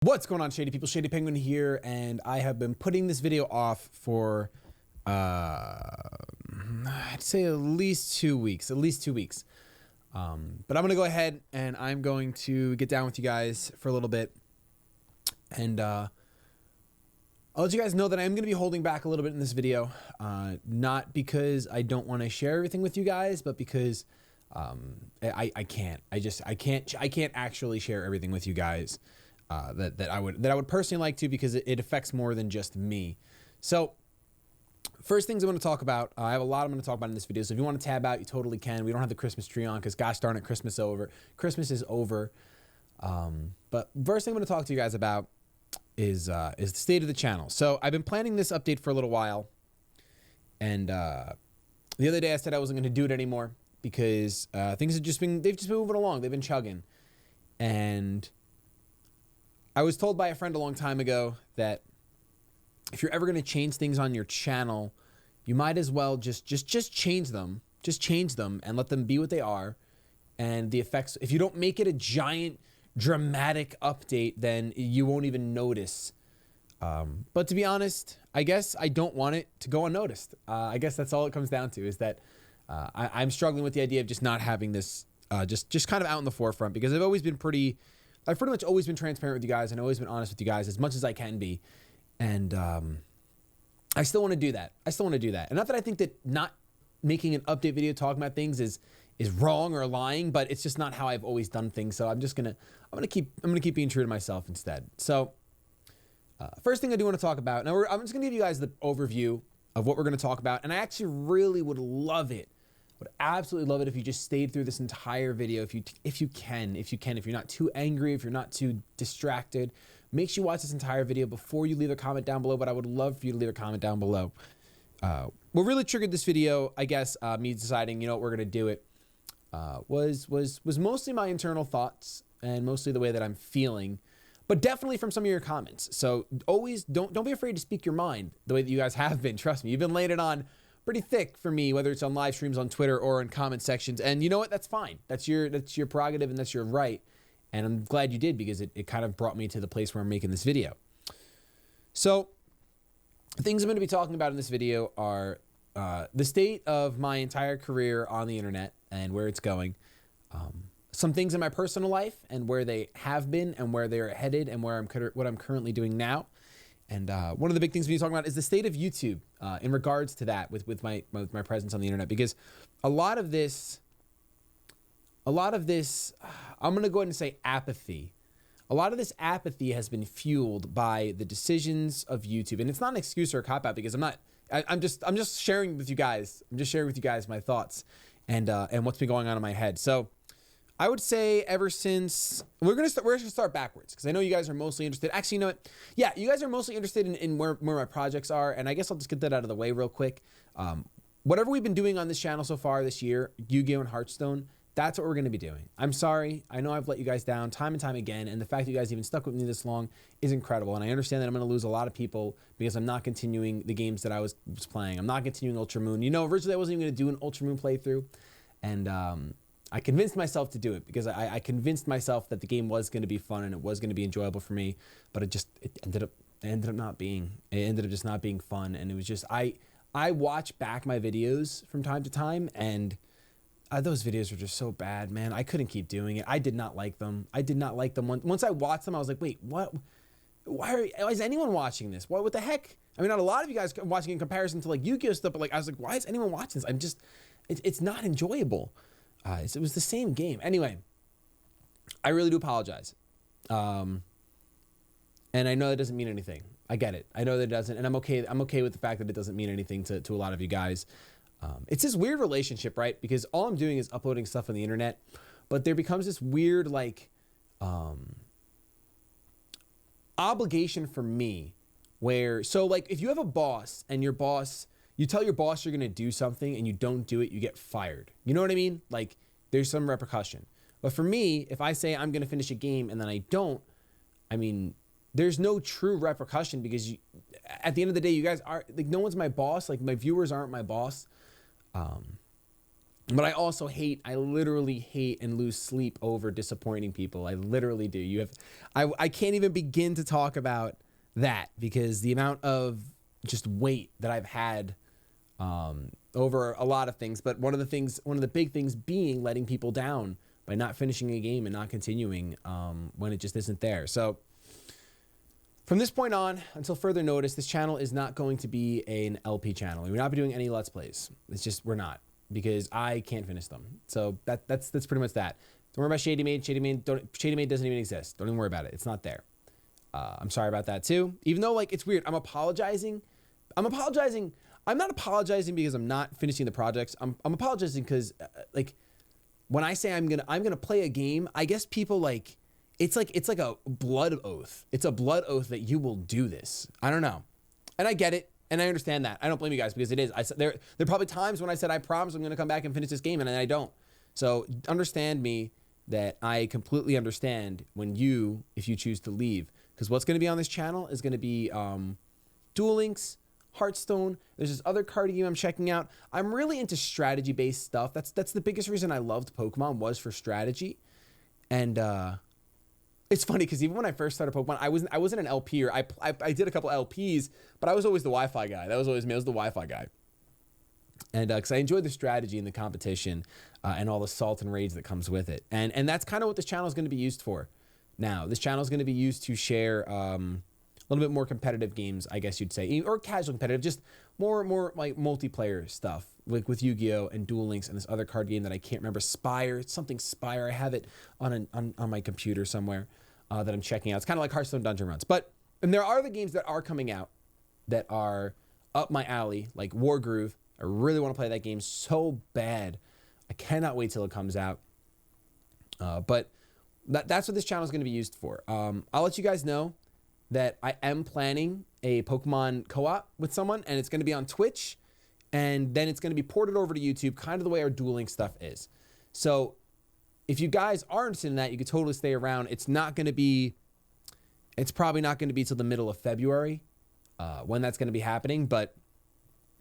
What's going on, Shady people? Shady Penguinn here, and I have been putting this video off for, I'd say at least 2 weeks, But I'm going to go ahead and I'm going to get down with you guys for a little bit. And I'll let you guys know that I'm going to be holding back a little bit in this video. Not because I don't want to share everything with you guys, but because I can't. I can't actually share everything with you guys. That I would personally like to, because it affects more than just me. So first things I want to talk about, I have a lot I'm going to talk about in this video. So if you want to tab out, you totally can. We don't have the Christmas tree on because gosh darn it, Christmas is over. But first thing I'm going to talk to you guys about is the state of the channel. So I've been planning this update for a little while, and the other day I said I wasn't going to do it anymore because things have just been moving along. They've been chugging, and I was told by a friend a long time ago that if you're ever going to change things on your channel, you might as well just change them. Just change them and let them be what they are. And the effects, if you don't make it a giant dramatic update, then you won't even notice. But to be honest, I guess I don't want it to go unnoticed. I guess that's all it comes down to, is that I'm struggling with the idea of just not having this just kind of out in the forefront, because I've pretty much always been transparent with you guys and always been honest with you guys as much as I can be. And I still want to do that. And not that I think that not making an update video talking about things is wrong or lying, but it's just not how I've always done things. So I'm gonna keep being true to myself instead. So first thing I do want to talk about, now I'm just gonna give you guys the overview of what we're gonna talk about. And I actually really would love it. Would absolutely love it if you just stayed through this entire video. If you can, if you're not too angry, if you're not too distracted, make sure you watch this entire video before you leave a comment down below. But I would love for you to leave a comment down below. What really triggered this video, I guess, me deciding, you know what, we're gonna do it, was mostly my internal thoughts and mostly the way that I'm feeling, but definitely from some of your comments. So always don't be afraid to speak your mind the way that you guys have been. Trust me, you've been laying it on pretty thick for me, whether it's on live streams, on Twitter, or in comment sections. And you know what? That's fine. That's your prerogative and that's your right. And I'm glad you did, because it kind of brought me to the place where I'm making this video. So things I'm going to be talking about in this video are the state of my entire career on the internet and where it's going. Some things in my personal life and where they have been and where they're headed and what I'm currently doing now. And one of the big things we're talking about is the state of YouTube in regards to that with my presence on the internet, because a lot of this, I'm going to go ahead and say apathy. A lot of this apathy has been fueled by the decisions of YouTube, and it's not an excuse or a cop out, because I'm just sharing with you guys. I'm just sharing with you guys my thoughts and what's been going on in my head. So I would say ever since we're gonna start backwards, because I know you guys are mostly interested. Actually, you know what? Yeah, you guys are mostly interested in where my projects are, and I guess I'll just get that out of the way real quick. Whatever we've been doing on this channel so far this year, Yu-Gi-Oh! And Hearthstone, that's what we're gonna be doing. I'm sorry, I know I've let you guys down time and time again, and the fact that you guys even stuck with me this long is incredible. And I understand that I'm gonna lose a lot of people because I'm not continuing the games that I was playing. I'm not continuing Ultra Moon. You know, originally I wasn't even gonna do an Ultra Moon playthrough, and I convinced myself to do it because I convinced myself that the game was going to be fun and it was going to be enjoyable for me, but it ended up not being. It ended up just not being fun, and it was just I watch back my videos from time to time, and those videos were just so bad, man. I couldn't keep doing it. I did not like them. Once I watched them, I was like, wait, what? Why is anyone watching this? What the heck? I mean, not a lot of you guys watching in comparison to like Yu-Gi-Oh stuff, but like I was like, why is anyone watching this? It's not enjoyable. It was the same game. Anyway, I really do apologize. And I know that doesn't mean anything. I get it. I know that it doesn't. And I'm okay with the fact that it doesn't mean anything to a lot of you guys. It's this weird relationship, right? Because all I'm doing is uploading stuff on the internet, but there becomes this weird, like, obligation for me where, so like if you have a boss and you tell your boss you're going to do something and you don't do it, you get fired. You know what I mean? Like there's some repercussion. But for me, if I say I'm going to finish a game and then I don't, I mean, there's no true repercussion, because at the end of the day, you guys are like, no one's my boss. Like my viewers aren't my boss. But I literally hate and lose sleep over disappointing people. I literally do. I can't even begin to talk about that because the amount of just weight that I've had over a lot of things. But one of the big things being letting people down by not finishing a game and not continuing when it just isn't there. So from this point on, until further notice, this channel is not going to be an LP channel. We're not be doing any Let's Plays. We're not. Because I can't finish them. So that's pretty much that. Don't worry about Shady Made. Shady Made doesn't even exist. Don't even worry about it. It's not there. I'm sorry about that too. Even though like it's weird, I'm apologizing. I'm not apologizing because I'm not finishing the projects. I'm apologizing because like when I say I'm gonna play a game, I guess people like it's like a blood oath. It's a blood oath that you will do this. I don't know, and I get it. And I understand that. I don't blame you guys because it is. There are probably times when I said I promise I'm going to come back and finish this game and I don't. So understand me that I completely understand if you choose to leave. Because what's going to be on this channel is going to be Duel Links, Hearthstone. There's this other card game I'm checking out. I'm really into strategy-based stuff. That's the biggest reason I loved Pokemon was for strategy. And it's funny because even when I first started Pokemon, I wasn't an LP or I did a couple LPs, but I was always the Wi-Fi guy. That was always me. I was the Wi-Fi guy. And because I enjoyed the strategy and the competition and all the salt and rage that comes with it. And that's kind of what this channel is going to be used for. Now, this channel is going to be used to share a little bit more competitive games, I guess you'd say, or casual competitive, just more like multiplayer stuff, like with Yu-Gi-Oh! And Duel Links and this other card game that I can't remember, Spire. It's something Spire. I have it on my computer somewhere. That I'm checking out. It's kind of like Hearthstone Dungeon Runs. And there are the games that are coming out that are up my alley, like Wargroove. I really want to play that game so bad. I cannot wait till it comes out. But that's what this channel is going to be used for. I'll let you guys know that I am planning a Pokemon co-op with someone, and it's going to be on Twitch, and then it's going to be ported over to YouTube, kind of the way our Duel Links stuff is. So if you guys are interested in that, you could totally stay around. It's probably not going to be till the middle of February when that's going to be happening. But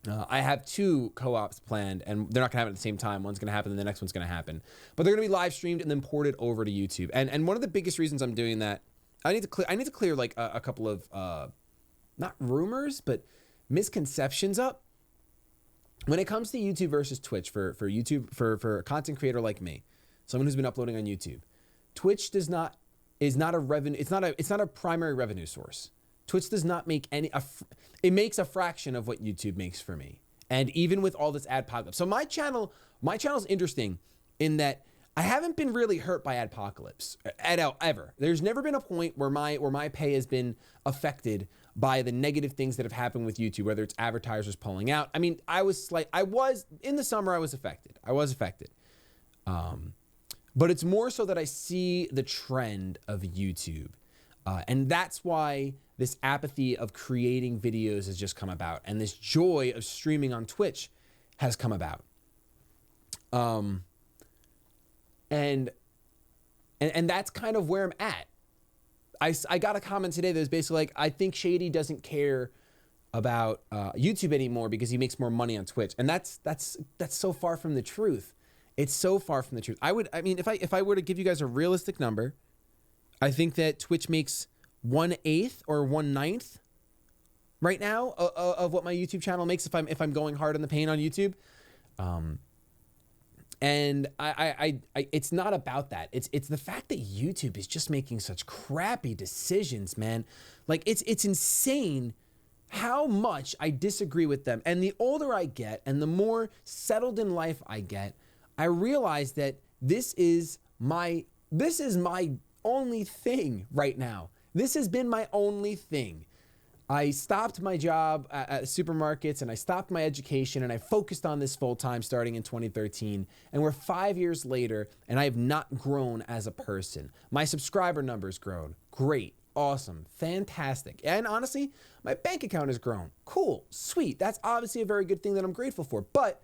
I have 2 co-ops planned, and they're not going to happen at the same time. One's going to happen, and the next one's going to happen. But they're going to be live streamed and then ported over to YouTube. And one of the biggest reasons I'm doing that, I need to clear like a couple of not rumors, but misconceptions up. When it comes to YouTube versus Twitch for a content creator like me, someone who's been uploading on YouTube, Twitch is not a revenue. It's not a primary revenue source. Twitch does not make it makes a fraction of what YouTube makes for me. And even with all this adpocalypse. So my channel is interesting in that I haven't been really hurt by adpocalypse ever. There's never been a point where my pay has been affected by the negative things that have happened with YouTube, whether it's advertisers pulling out. I mean, in the summer I was affected. But it's more so that I see the trend of YouTube. And that's why this apathy of creating videos has just come about. And this joy of streaming on Twitch has come about. And that's kind of where I'm at. I got a comment today that was basically like, I think Shady doesn't care about YouTube anymore because he makes more money on Twitch. And that's so far from the truth. It's so far from the truth. I mean, if I were to give you guys a realistic number, I think that Twitch makes 1/8 or 1/9 right now of what my YouTube channel makes if I'm going hard in the paint on YouTube. And it's not about that. It's the fact that YouTube is just making such crappy decisions, man. Like it's insane how much I disagree with them. And the older I get and the more settled in life I get, I realize that this is my only thing right now. This has been my only thing. I stopped my job at supermarkets and I stopped my education and I focused on this full time starting in 2013. And we're 5 years later and I have not grown as a person. My subscriber number's grown. Great. Awesome. Fantastic. And honestly, my bank account has grown. Cool. Sweet. That's obviously a very good thing that I'm grateful for. But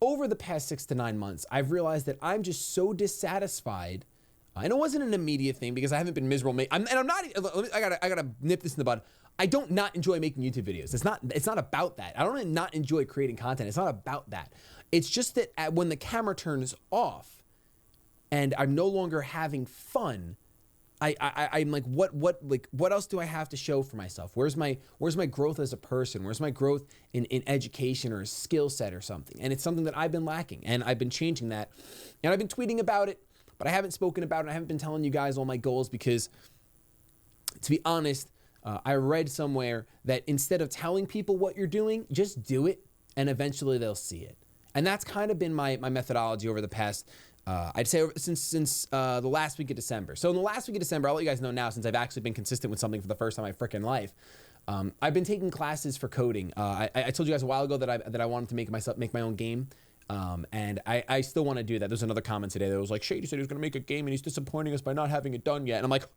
over the past 6 to 9 months, I've realized that I'm just so dissatisfied. And it wasn't an immediate thing because I haven't been miserable. I gotta nip this in the bud. I don't not enjoy making YouTube videos. It's not about that. I don't not enjoy creating content. It's not about that. It's just that when the camera turns off and I'm no longer having fun, I'm like, what else do I have to show for myself? Where's my growth as a person? Where's my growth in education or a skill set or something? And it's something that I've been lacking, and I've been changing that. And I've been tweeting about it, but I haven't spoken about it. I haven't been telling you guys all my goals because, to be honest, I read somewhere that instead of telling people what you're doing, just do it, and eventually they'll see it. And that's kind of been my methodology over the past, I'd say since the last week of December. So in the last week of December, I'll let you guys know now, since I've actually been consistent with something for the first time in my freaking life. I've been taking classes for coding. I told you guys a while ago that I wanted to make my own game. And I still want to do that. There's another comment today that was like, Shady said he was going to make a game and he's disappointing us by not having it done yet. And I'm like,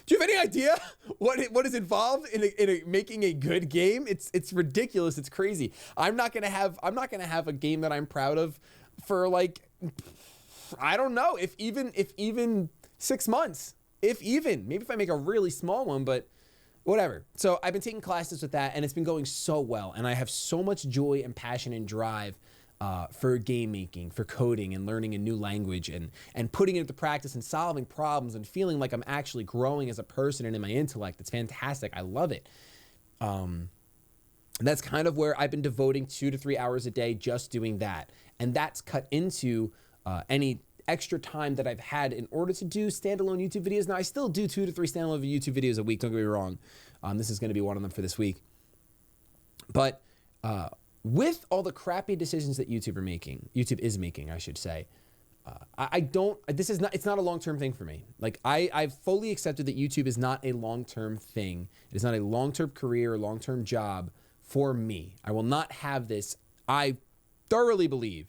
do you have any idea what is involved in making a good game? It's ridiculous. It's crazy. I'm not going to have a game that I'm proud of for, like, I don't know, if even 6 months, maybe if I make a really small one, but whatever. So I've been taking classes with that, and it's been going so well. And I have so much joy and passion and drive for game making, for coding and learning a new language and putting it into practice and solving problems and feeling like I'm actually growing as a person and in my intellect. It's fantastic. I love it. That's kind of where I've been devoting 2 to 3 hours a day just doing that. And that's cut into any extra time that I've had in order to do standalone YouTube videos. Now, I still do 2 to 3 standalone YouTube videos a week. Don't get me wrong. This is going to be one of them for this week. But with all the crappy decisions that YouTube is making, I should say, it's not a long-term thing for me. Like, I've fully accepted that YouTube is not a long-term thing. It is not a long-term career or long-term job for me. I will not have this, I thoroughly believe,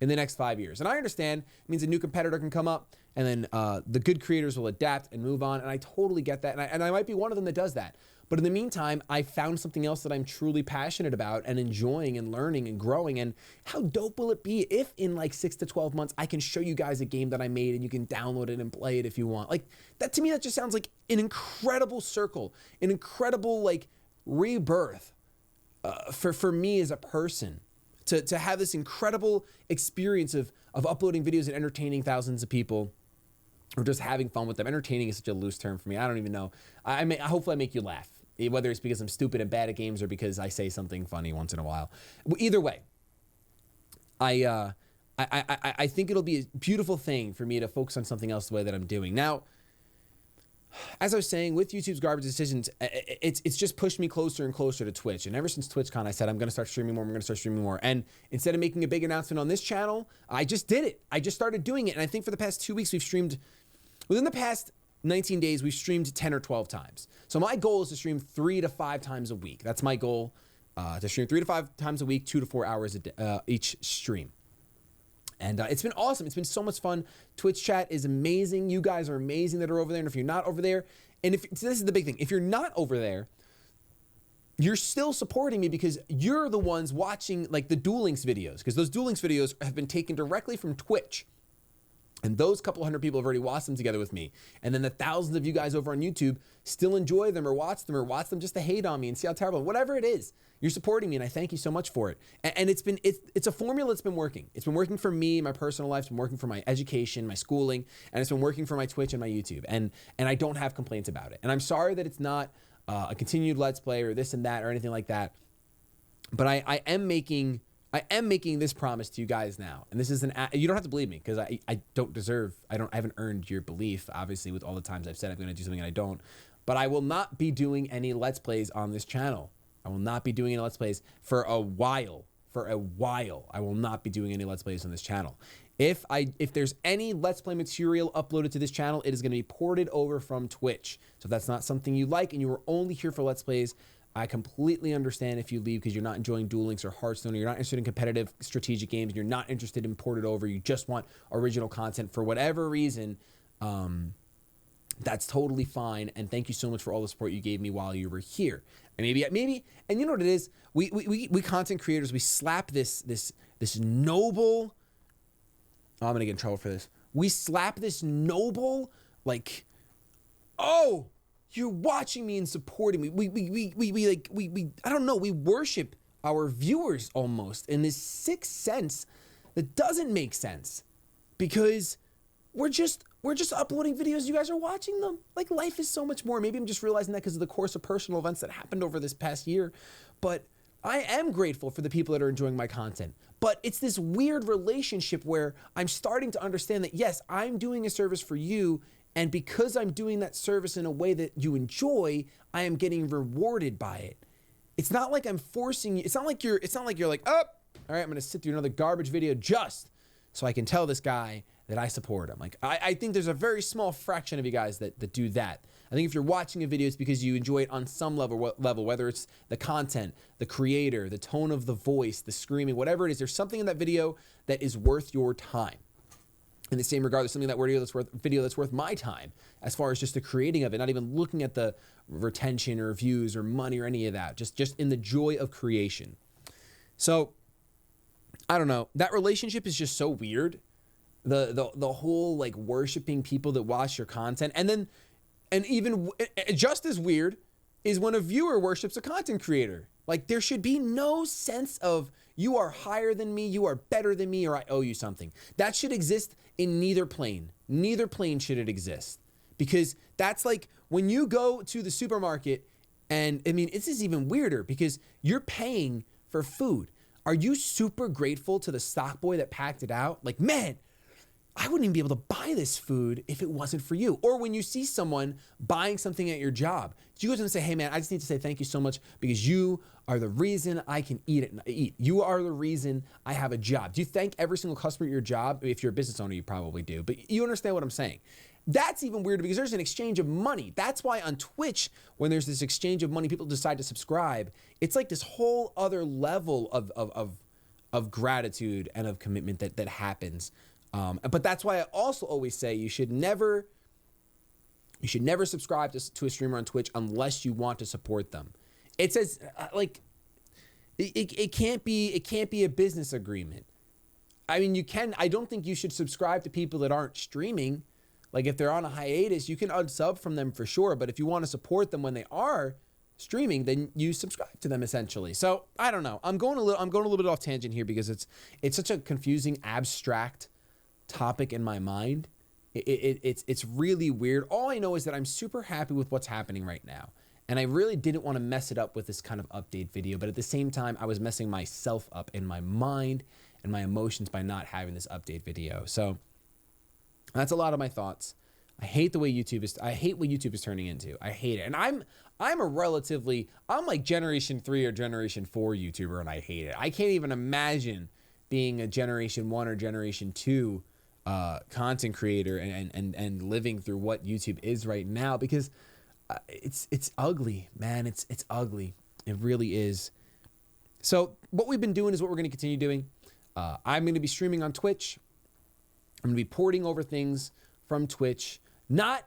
in the next 5 years. And I understand it means a new competitor can come up, and then the good creators will adapt and move on. And I totally get that. And I might be one of them that does that. But in the meantime, I found something else that I'm truly passionate about and enjoying and learning and growing. And how dope will it be if in like 6 to 12 months, I can show you guys a game that I made and you can download it and play it if you want. Like, that, to me, that just sounds like an incredible circle, an incredible, like, rebirth for me as a person. To have this incredible experience of uploading videos and entertaining thousands of people, or just having fun with them. Entertaining is such a loose term for me. I don't even know. Hopefully I make you laugh, whether it's because I'm stupid and bad at games or because I say something funny once in a while. Either way, I think it'll be a beautiful thing for me to focus on something else the way that I'm doing now. As I was saying, with YouTube's garbage decisions, it's just pushed me closer and closer to Twitch. And ever since TwitchCon, I said, I'm going to start streaming more. And instead of making a big announcement on this channel, I just did it. I just started doing it. And I think for the past 2 weeks, within the past 19 days, we've streamed 10 or 12 times. So my goal is to stream 3 to 5 times a week. That's my goal, to stream 3 to 5 times a week, 2 to 4 hours a day, each stream. And it's been awesome. It's been so much fun. Twitch chat is amazing. You guys are amazing that are over there. And if you're not over there, this is the big thing. If you're not over there, you're still supporting me because you're the ones watching, like, the Duel Links videos, because those Duel Links videos have been taken directly from Twitch. And those couple hundred people have already watched them together with me. And then the thousands of you guys over on YouTube still enjoy them or watch them just to hate on me and see how terrible, whatever it is. You're supporting me, and I thank you so much for it. And it's a formula that's been working. It's been working for me, my personal life. It's been working for my education, my schooling, and it's been working for my Twitch and my YouTube. And I don't have complaints about it. And I'm sorry that it's not a continued Let's Play or this and that or anything like that. But I am making this promise to you guys now. And this is you don't have to believe me, because I haven't earned your belief, obviously, with all the times I've said I'm going to do something and I don't. But I will not be doing any Let's Plays on this channel. I will not be doing any Let's Plays for a while. I will not be doing any Let's Plays on this channel. If there's any Let's Play material uploaded to this channel, it is going to be ported over from Twitch. So if that's not something you like and you are only here for Let's Plays, I completely understand if you leave because you're not enjoying Duel Links or Hearthstone, or you're not interested in competitive strategic games, and you're not interested in ported over, you just want original content for whatever reason. That's totally fine. And thank you so much for all the support you gave me while you were here. And maybe, and you know what it is? We content creators, we slap this noble, oh, I'm gonna get in trouble for this. We slap this noble, like, oh, you're watching me and supporting me. We I don't know, we worship our viewers almost in this sick sense that doesn't make sense because we're just uploading videos. You guys are watching them. Like, life is so much more. Maybe I'm just realizing that because of the course of personal events that happened over this past year, but I am grateful for the people that are enjoying my content. But it's this weird relationship where I'm starting to understand that, yes, I'm doing a service for you, and because I'm doing that service in a way that you enjoy, I am getting rewarded by it. It's not like I'm forcing you. It's not like you're like, oh, all right, I'm going to sit through another garbage video just so I can tell this guy that I support him. Like, I think there's a very small fraction of you guys that do that. I think if you're watching a video, it's because you enjoy it on some level, whether it's the content, the creator, the tone of the voice, the screaming, whatever it is, there's something in that video that is worth your time. In the same regard, there's something in that video that's worth my time, as far as just the creating of it, not even looking at the retention or views or money or any of that, just in the joy of creation. So, I don't know. That relationship is just so weird. The whole like worshiping people that watch your content, and even just as weird is when a viewer worships a content creator. Like, there should be no sense of you are higher than me, you are better than me, or I owe you something. That should exist in neither plane. Neither plane should it exist. Because that's like when you go to the supermarket, and I mean, this is even weirder because you're paying for food. Are you super grateful to the stock boy that packed it out? Like, man, I wouldn't even be able to buy this food if it wasn't for you. Or when you see someone buying something at your job, do you go to them and say, hey man, I just need to say thank you so much because you are the reason I can eat. You are the reason I have a job. Do you thank every single customer at your job? If you're a business owner, you probably do, but you understand what I'm saying. That's even weirder because there's an exchange of money. That's why on Twitch, when there's this exchange of money, people decide to subscribe. It's like this whole other level of gratitude and of commitment that happens. But that's why I also always say you should never subscribe to a streamer on Twitch unless you want to support them. It says like it can't be a business agreement. I mean, I don't think you should subscribe to people that aren't streaming. Like, if they're on a hiatus, you can unsub from them for sure. But if you want to support them when they are streaming, then you subscribe to them essentially. So I don't know. I'm going a little bit off tangent here because it's such a confusing, abstract topic in my mind. It's really weird. All I know is that I'm super happy with what's happening right now. And I really didn't want to mess it up with this kind of update video, but at the same time, I was messing myself up in my mind and my emotions by not having this update video. So that's a lot of my thoughts. I hate what YouTube is turning into. I hate it. And I'm like generation 3 or generation 4 YouTuber, and I hate it. I can't even imagine being a generation 1 or generation 2 content creator and living through what YouTube is right now, because it's ugly, man. It's ugly. It really is. So what we've been doing is what we're going to continue doing. I'm going to be streaming on Twitch. I'm going to be porting over things from Twitch, not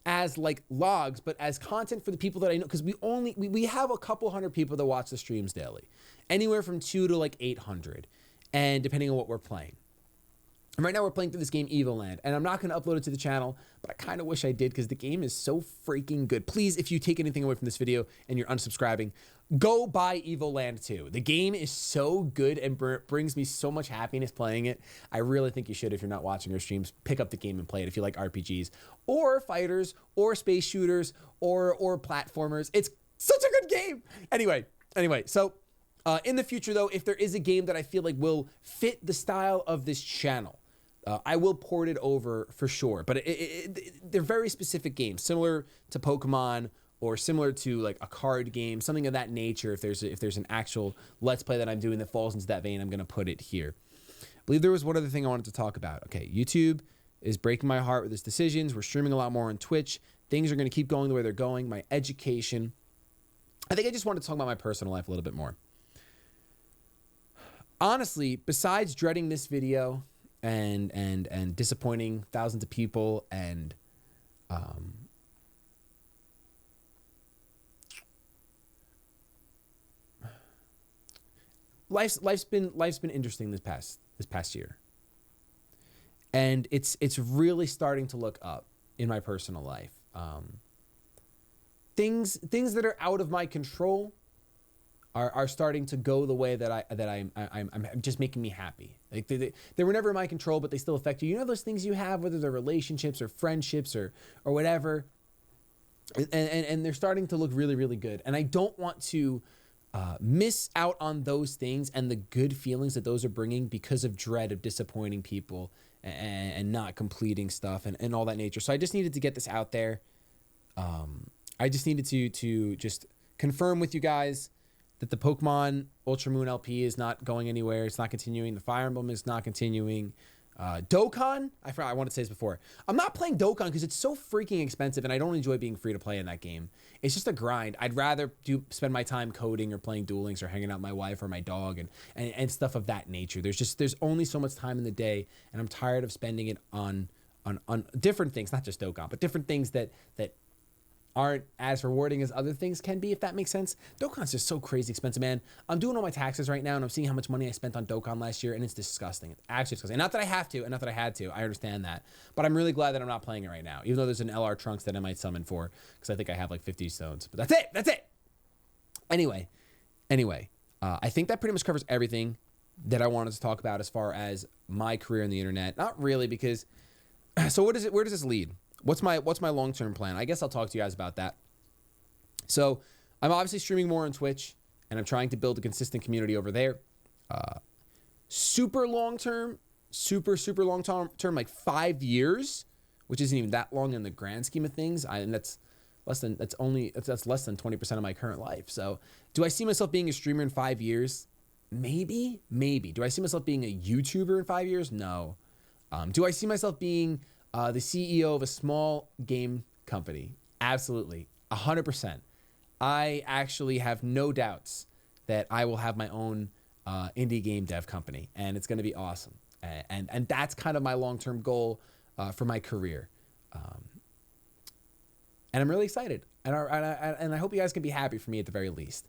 as like logs, but as content for the people that I know, because we have a couple hundred people that watch the streams daily, anywhere from 2 to like 800, and depending on what we're playing. And right now we're playing through this game Evoland, and I'm not going to upload it to the channel, but I kind of wish I did because the game is so freaking good. Please, if you take anything away from this video and you're unsubscribing, go buy Evoland 2. The game is so good and brings me so much happiness playing it. I really think you should, if you're not watching our streams, pick up the game and play it if you like RPGs or fighters or space shooters or platformers. It's such a good game. Anyway, so in the future though, if there is a game that I feel like will fit the style of this channel, I will port it over for sure, but they're very specific games, similar to Pokemon or similar to like a card game, something of that nature. If there's an actual Let's Play that I'm doing that falls into that vein, I'm going to put it here. I believe there was one other thing I wanted to talk about. Okay, YouTube is breaking my heart with its decisions. We're streaming a lot more on Twitch. Things are going to keep going the way they're going. My education. I think I just wanted to talk about my personal life a little bit more. Honestly, besides dreading this video and disappointing thousands of people and life's been interesting this past year, and it's really starting to look up in my personal life. Things that are out of my control are starting to go the way that I'm just making me happy. Like they were never in my control, but they still affect you. You know those things you have, whether they're relationships or friendships or whatever, and they're starting to look really, really good. And I don't want to miss out on those things and the good feelings that those are bringing because of dread of disappointing people and not completing stuff and all that nature. So I just needed to get this out there. I just needed to just confirm with you guys that the Pokemon Ultra Moon LP is not going anywhere. It's not continuing. The Fire Emblem is not continuing. Dokkan, I wanted to say this before. I'm not playing Dokkan because it's so freaking expensive and I don't enjoy being free to play in that game. It's just a grind. I'd rather spend my time coding or playing Duel Links or hanging out with my wife or my dog and stuff of that nature. There's only so much time in the day, and I'm tired of spending it on different things, not just Dokkan, but different things that aren't as rewarding as other things can be, if that makes sense. Dokkan's just so crazy expensive, man. I'm doing all my taxes right now, and I'm seeing how much money I spent on Dokkan last year, and it's disgusting. It's actually disgusting. Not that I have to, and not that I had to. I understand that. But I'm really glad that I'm not playing it right now, even though there's an LR Trunks that I might summon for, because I think I have like 50 stones. But that's it. Anyway, I think that pretty much covers everything that I wanted to talk about as far as my career in the internet. Not really, because... So where does this lead? What's my long-term plan? I guess I'll talk to you guys about that. So I'm obviously streaming more on Twitch, and I'm trying to build a consistent community over there. Super long-term, like 5 years, which isn't even that long in the grand scheme of things. And that's less than 20% of my current life. So do I see myself being a streamer in 5 years? Maybe. Do I see myself being a YouTuber in 5 years? No. Do I see myself being the CEO of a small game company? Absolutely. 100%. I actually have no doubts that I will have my own indie game dev company, and it's going to be awesome. And that's kind of my long-term goal for my career. And I'm really excited. And I hope you guys can be happy for me at the very least.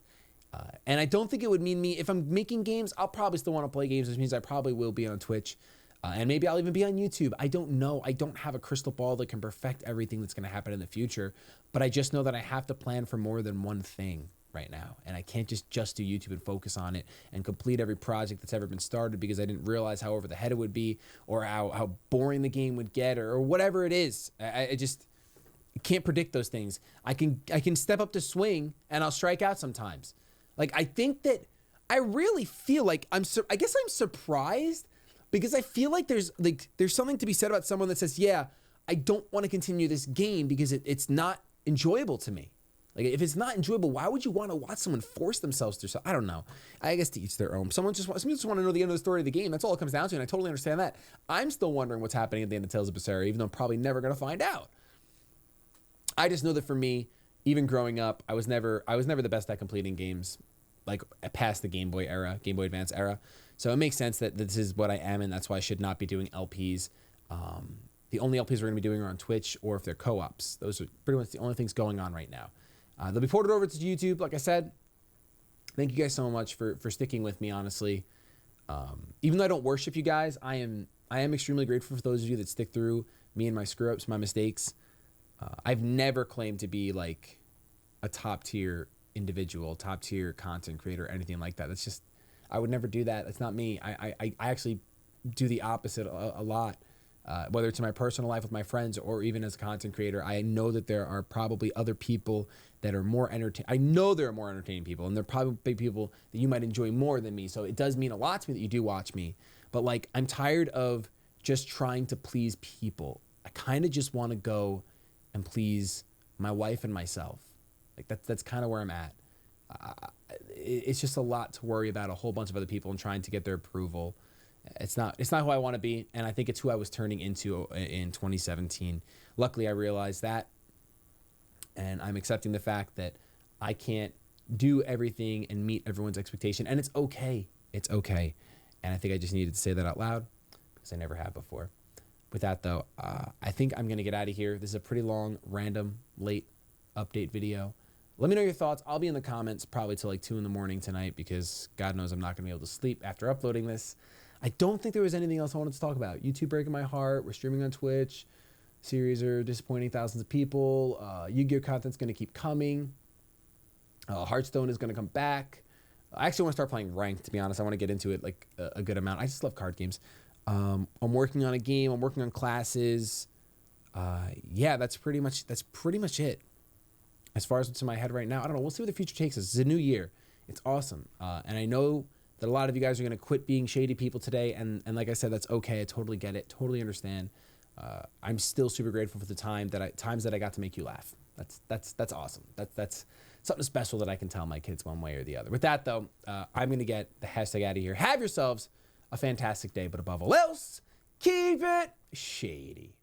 And I don't think it would mean me, if I'm making games, I'll probably still want to play games, which means I probably will be on Twitch. And maybe I'll even be on YouTube. I don't know. I don't have a crystal ball that can perfect everything that's going to happen in the future. But I just know that I have to plan for more than one thing right now. And I can't just do YouTube and focus on it and complete every project that's ever been started because I didn't realize how over the head it would be or how boring the game would get or whatever it is. I just can't predict those things. I can step up to swing and I'll strike out sometimes. Like, I think that I really feel like I guess I'm surprised, because I feel like there's something to be said about someone that says, yeah, I don't want to continue this game because it's not enjoyable to me. Like, if it's not enjoyable, why would you want to watch someone force themselves through something? I don't know. I guess to each their own. Some just want to know the end of the story of the game. That's all it comes down to, and I totally understand that. I'm still wondering what's happening at the end of Tales of Berseria, even though I'm probably never going to find out. I just know that for me, even growing up, I was never the best at completing games, like past the Game Boy era, Game Boy Advance era. So it makes sense that this is what I am, and that's why I should not be doing LPs. The only LPs we're going to be doing are on Twitch, or if they're co-ops. Those are pretty much the only things going on right now. They'll be ported over to YouTube, like I said. Thank you guys so much for sticking with me, honestly. Even though I don't worship you guys, I am extremely grateful for those of you that stick through me and my screw-ups, my mistakes. I've never claimed to be like a top-tier individual, top-tier content creator, anything like that. That's just... I would never do that. That's not me. I actually do the opposite a lot, whether it's in my personal life with my friends or even as a content creator. I know that there are probably other people that are more entertaining. I know there are more entertaining people, and there are probably people that you might enjoy more than me. So it does mean a lot to me that you do watch me. But like, I'm tired of just trying to please people. I kind of just want to go and please my wife and myself. Like that's kind of where I'm at. It's just a lot to worry about a whole bunch of other people and trying to get their approval. It's not who I want to be, and I think it's who I was turning into in 2017. Luckily, I realized that, and I'm accepting the fact that I can't do everything and meet everyone's expectation, and it's okay. It's okay, and I think I just needed to say that out loud because I never have before. With that, though, I think I'm going to get out of here. This is a pretty long, random, late update video. Let me know your thoughts. I'll be in the comments probably till like 2 in the morning tonight because God knows I'm not going to be able to sleep after uploading this. I don't think there was anything else I wanted to talk about. YouTube breaking my heart. We're streaming on Twitch. Series are disappointing thousands of people. Yu-Gi-Oh! Content's going to keep coming. Hearthstone is going to come back. I actually want to start playing ranked, to be honest. I want to get into it like a good amount. I just love card games. I'm working on a game. I'm working on classes. Yeah, that's pretty much it. As far as what's in my head right now, I don't know. We'll see what the future takes us. It's a new year. It's awesome. And I know that a lot of you guys are going to quit being shady people today. And like I said, that's okay. I totally get it. Totally understand. I'm still super grateful for the times that I got to make you laugh. That's awesome. That's something special that I can tell my kids one way or the other. With that, though, I'm going to get the hashtag out of here. Have yourselves a fantastic day. But above all else, keep it shady.